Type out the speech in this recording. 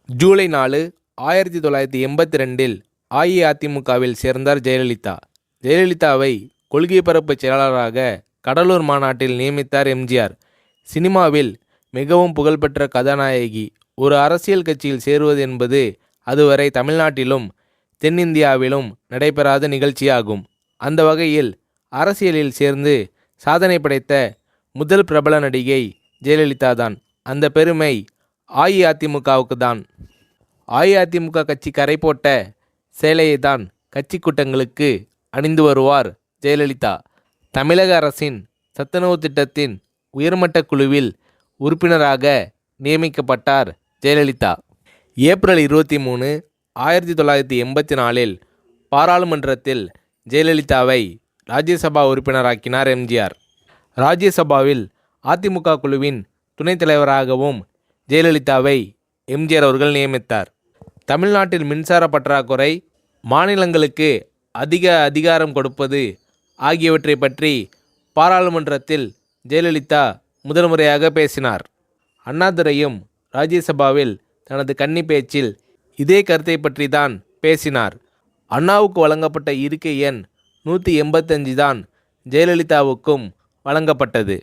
ஜூலை 4, 1982இல் அஇஅதிமுகவில் சேர்ந்தார் ஜெயலலிதா. ஜெயலலிதாவை கொள்கை பரப்பு செயலாளராக கடலூர் மாநாட்டில் நியமித்தார் எம்ஜிஆர். சினிமாவில் மிகவும் புகழ்பெற்ற கதாநாயகி ஒரு அரசியல் கட்சியில் சேருவது என்பது அதுவரை தமிழ்நாட்டிலும் தென்னிந்தியாவிலும் நடைபெறாத நிகழ்ச்சியாகும். அந்த வகையில் அரசியலில் சேர்ந்து சாதனை படைத்த முதல் பிரபல நடிகை ஜெயலலிதா தான். அந்த பெருமை அஇஅதிமுகவுக்கு தான். அஇஅதிமுக கட்சி கரை போட்ட சேலையை தான் கட்சி கூட்டங்களுக்கு அணிந்து வருவார் ஜெயலலிதா. தமிழக அரசின் சத்துணவு திட்டத்தின் உயர்மட்ட குழுவில் உறுப்பினராக நியமிக்கப்பட்டார் ஜெயலலிதா. ஏப்ரல் 23, 1984இல் பாராளுமன்றத்தில் ஜெயலலிதாவை ராஜ்யசபா உறுப்பினராக்கினார் எம்ஜிஆர். ராஜ்யசபாவில் அதிமுக குழுவின் துணைத் தலைவராகவும் ஜெயலலிதாவை எம்ஜிஆர் அவர்கள் நியமித்தார். தமிழ்நாட்டில் மின்சார பற்றாக்குறை, மாநிலங்களுக்கு அதிக அதிகாரம் கொடுப்பது ஆகியவற்றை பற்றி பாராளுமன்றத்தில் ஜெயலலிதா முதல் முறையாக பேசினார். அண்ணாதுரையும் ராஜ்யசபாவில் தனது கன்னி பேச்சில் இதே கருத்தை பற்றி தான் பேசினார். அண்ணாவுக்கு வழங்கப்பட்ட இருக்கை எண் 185 தான் ஜெயலலிதாவுக்கும் வழங்கப்பட்டது.